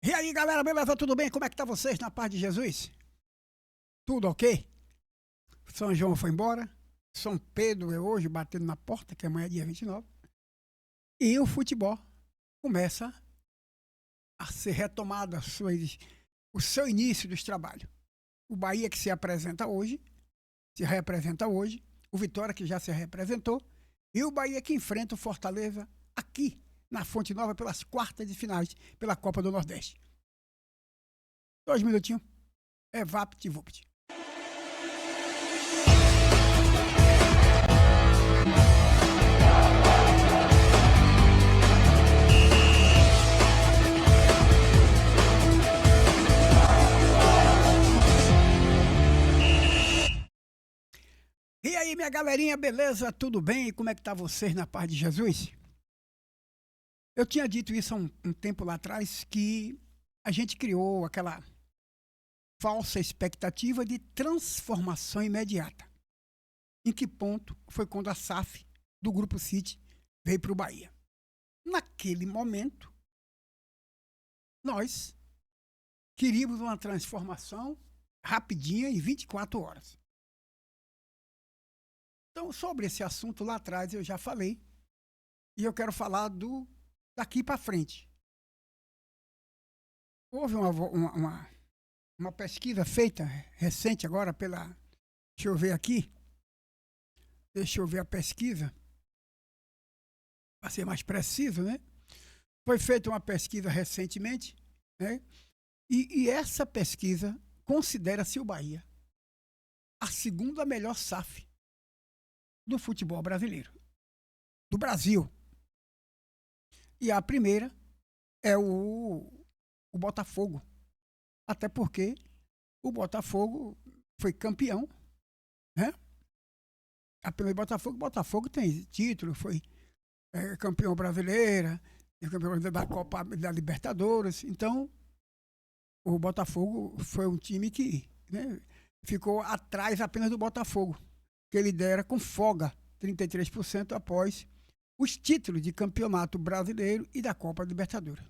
E aí, galera, beleza? Tudo bem? Como é que tá vocês na paz de Jesus? Tudo ok? São João foi embora. São Pedro é hoje, batendo na porta, que amanhã é dia 29. E o futebol começa a ser retomado o seu início dos trabalhos. O Bahia que se apresenta hoje, se representa hoje. O Vitória que já se representou. E o Bahia que enfrenta o Fortaleza aqui na Fonte Nova pelas quartas de finais pela Copa do Nordeste. 2 minutinhos. É vapt-vupt. E aí, minha galerinha, beleza? Tudo bem? Como é que tá vocês na paz de Jesus? Eu tinha dito isso há um tempo lá atrás, que a gente criou aquela falsa expectativa de transformação imediata. Em que ponto foi quando a SAF do Grupo City veio para o Bahia? Naquele momento, nós queríamos uma transformação rapidinha em 24 horas. Então, sobre esse assunto lá atrás eu já falei, e eu quero falar daqui para frente. Houve uma pesquisa feita recente agora pela... Deixa eu ver aqui. Deixa eu ver a pesquisa. Para ser mais preciso, né? Foi feita uma pesquisa recentemente, né? E essa pesquisa considera-se o Bahia a segunda melhor SAF do futebol brasileiro, do Brasil. E a primeira é o Botafogo. Até porque o Botafogo foi campeão, né? A primeira Botafogo tem título, foi campeão brasileira, campeão da Copa da Libertadores. Então, o Botafogo foi um time que, né, ficou atrás apenas do Botafogo, que ele lidera com folga 33% após os títulos de campeonato brasileiro e da Copa Libertadores.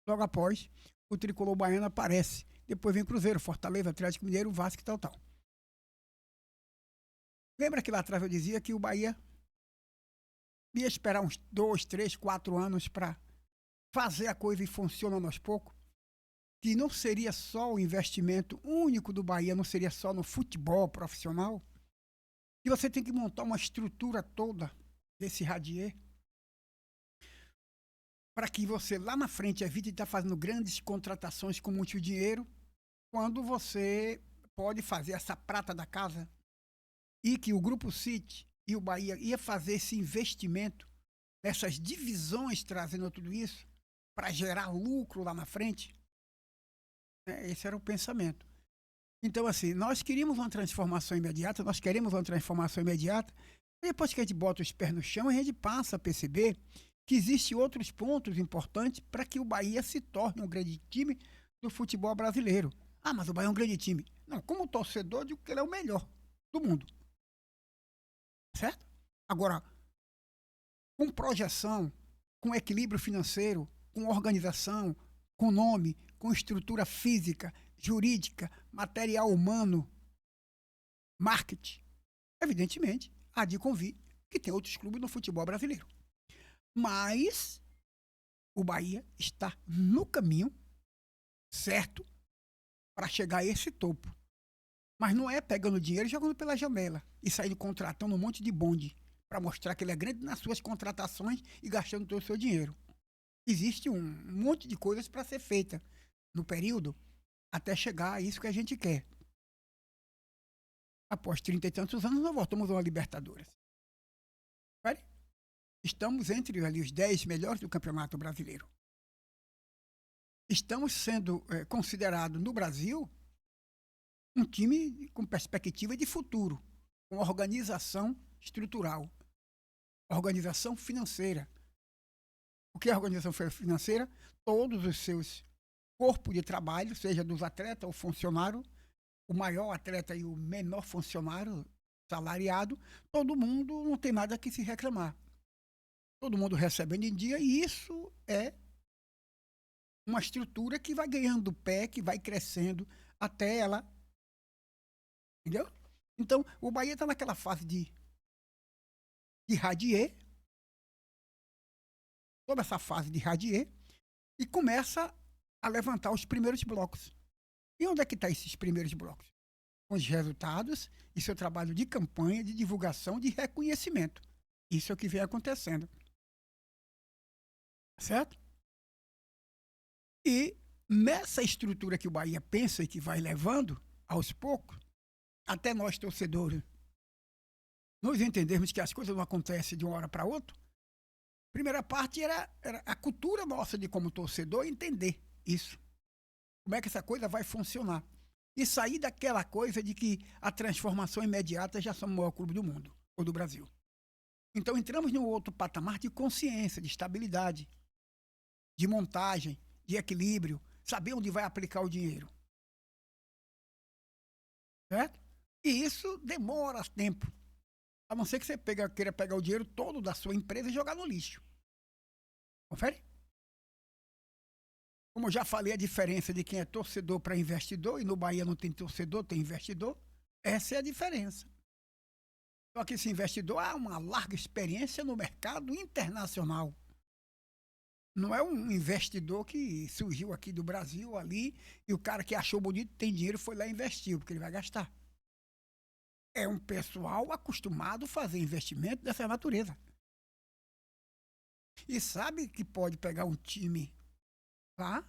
Logo após, o tricolor baiano aparece. Depois vem Cruzeiro, Fortaleza, Atlético Mineiro, Vasco e tal. Lembra que lá atrás eu dizia que o Bahia ia esperar uns 2, 3, 4 anos para fazer a coisa e funcionando aos poucos? Que não seria só o investimento único do Bahia, não seria só no futebol profissional? E você tem que montar uma estrutura toda desse radier para que você lá na frente evite estar fazendo grandes contratações com muito dinheiro, quando você pode fazer essa prata da casa, e que o Grupo City e o Bahia ia fazer esse investimento, essas divisões trazendo tudo isso, para gerar lucro lá na frente. Esse era o pensamento. Então, assim, nós queríamos uma transformação imediata, e depois que a gente bota os pés no chão, a gente passa a perceber que existem outros pontos importantes para que o Bahia se torne um grande time do futebol brasileiro. Ah, mas o Bahia é um grande time. Não, como torcedor, eu digo que ele é o melhor do mundo. Certo? Agora, com projeção, com equilíbrio financeiro, com organização, com nome, com estrutura física, jurídica, material humano, marketing, evidentemente, há de convir que tem outros clubes no futebol brasileiro. Mas o Bahia está no caminho certo para chegar a esse topo. Mas não é pegando dinheiro e jogando pela janela e saindo contratando um monte de bonde para mostrar que ele é grande nas suas contratações e gastando todo o seu dinheiro. Existe um monte de coisas para ser feita no período até chegar a isso que a gente quer. Após 30 e tantos anos, nós voltamos a uma Libertadores. Estamos entre ali os 10 melhores do Campeonato Brasileiro. Estamos sendo considerados no Brasil um time com perspectiva de futuro, com organização estrutural, organização financeira. O que é a organização financeira? Todos os seus corpos de trabalho, seja dos atletas ou funcionário, o maior atleta e o menor funcionário salariado, todo mundo não tem nada que se reclamar. Todo mundo recebendo em dia, e isso é uma estrutura que vai ganhando pé, que vai crescendo até ela, entendeu? Então, o Bahia está naquela fase de radier, toda essa fase de radier, e começa a levantar os primeiros blocos. E onde é que estão esses primeiros blocos? Com os resultados e seu trabalho de campanha, de divulgação, de reconhecimento. Isso é o que vem acontecendo. Certo? E nessa estrutura que o Bahia pensa e que vai levando, aos poucos, até nós torcedores, nós entendermos que as coisas não acontecem de uma hora para outra. A primeira parte era a cultura nossa de como torcedor entender isso. Como é que essa coisa vai funcionar. E sair daquela coisa de que a transformação imediata já somos o maior clube do mundo, ou do Brasil. Então entramos num outro patamar de consciência, de estabilidade, de montagem, de equilíbrio, saber onde vai aplicar o dinheiro. Certo? E isso demora tempo. A não ser que você queira pegar o dinheiro todo da sua empresa e jogar no lixo. Confere? Como eu já falei, a diferença de quem é torcedor para investidor, e no Bahia não tem torcedor, tem investidor, essa é a diferença. Só que esse investidor há uma larga experiência no mercado internacional. Não é um investidor que surgiu aqui do Brasil, ali, e o cara que achou bonito, tem dinheiro, foi lá e investiu, porque ele vai gastar. É um pessoal acostumado a fazer investimento dessa natureza. E sabe que pode pegar um time lá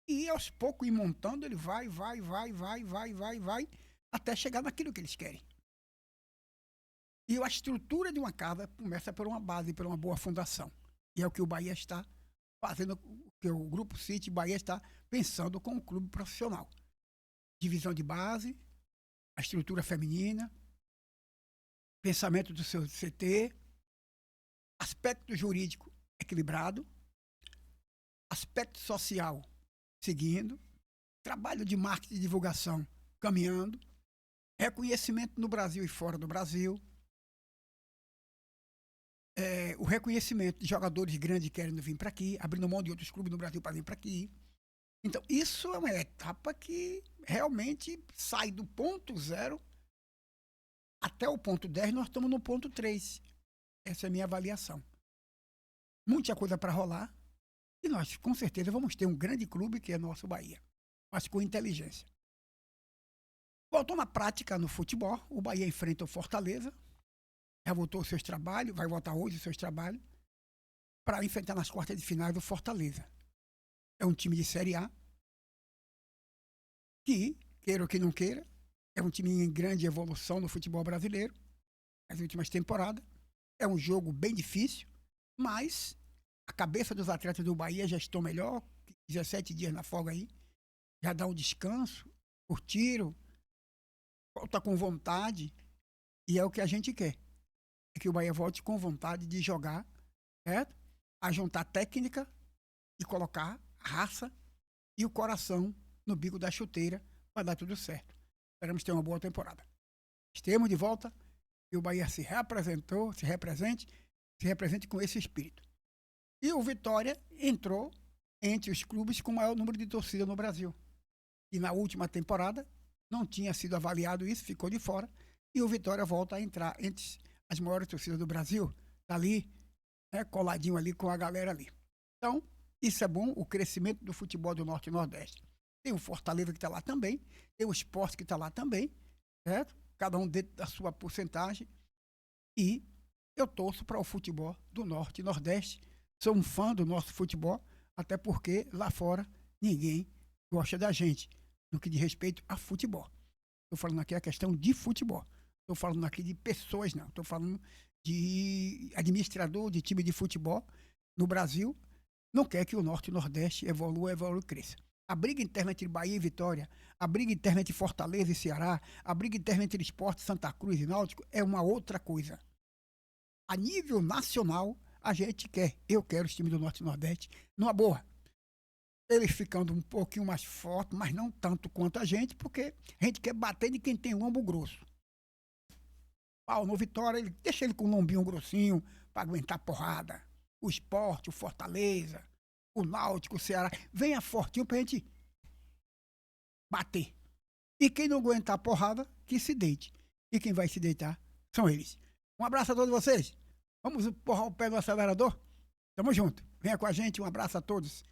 e aos poucos ir montando, ele vai, até chegar naquilo que eles querem. E a estrutura de uma casa começa por uma base, por uma boa fundação. E é o que o Bahia está fazendo, o que o Grupo City Bahia está pensando com o clube profissional. Divisão de base, a estrutura feminina, pensamento do seu CT, aspecto jurídico equilibrado, aspecto social seguindo, trabalho de marketing e divulgação caminhando, reconhecimento no Brasil e fora do Brasil, o reconhecimento de jogadores grandes querendo vir para aqui, abrindo mão de outros clubes no Brasil para vir para aqui. Então, isso é uma etapa que realmente sai do ponto 0 até o ponto 10, nós estamos no ponto 3. Essa é a minha avaliação. Muita coisa para rolar, e nós, com certeza, vamos ter um grande clube que é nosso Bahia, mas com inteligência. Voltou na prática no futebol, o Bahia enfrenta o Fortaleza, já voltou os seus trabalhos, vai voltar hoje os seus trabalhos, para enfrentar nas quartas de finais do Fortaleza. É um time de Série A, que, queira ou que não queira, é um time em grande evolução no futebol brasileiro, nas últimas temporadas. É um jogo bem difícil, mas a cabeça dos atletas do Bahia já estão melhor, 17 dias na folga aí, já dá um descanso, curtiram, volta com vontade, e é o que a gente quer. É que o Bahia volte com vontade de jogar, certo? A juntar técnica e colocar raça e o coração no bico da chuteira para dar tudo certo. Esperamos ter uma boa temporada. Estamos de volta e o Bahia se represente com esse espírito. E o Vitória entrou entre os clubes com o maior número de torcida no Brasil. E na última temporada não tinha sido avaliado isso, ficou de fora. E o Vitória volta a entrar entre as maiores torcidas do Brasil, tá ali, coladinho ali com a galera ali. Então, isso é bom, o crescimento do futebol do Norte e Nordeste. Tem o Fortaleza que está lá também, tem o Sport que está lá também, certo? Cada um dentro da sua porcentagem. E eu torço para o futebol do Norte e Nordeste. Sou um fã do nosso futebol, até porque lá fora ninguém gosta da gente no que diz respeito a futebol. Estou falando aqui a questão de futebol. Estou falando aqui de pessoas, não. Estou falando de administrador de time de futebol no Brasil. Não quer que o Norte e o Nordeste evolua e cresça. A briga interna entre Bahia e Vitória, a briga interna entre Fortaleza e Ceará, a briga interna entre Sport, Santa Cruz e Náutico é uma outra coisa. A nível nacional, a gente quer. Eu quero os times do Norte e Nordeste numa boa. Eles ficando um pouquinho mais fortes, mas não tanto quanto a gente, porque a gente quer bater de quem tem um lombo grosso. No Vitória, deixa ele com um lombinho grossinho para aguentar porrada. O Sport, o Fortaleza, o Náutico, o Ceará. Venha fortinho pra gente bater. E quem não aguentar a porrada, que se deite. E quem vai se deitar são eles. Um abraço a todos vocês. Vamos empurrar o pé no acelerador? Tamo junto. Venha com a gente. Um abraço a todos.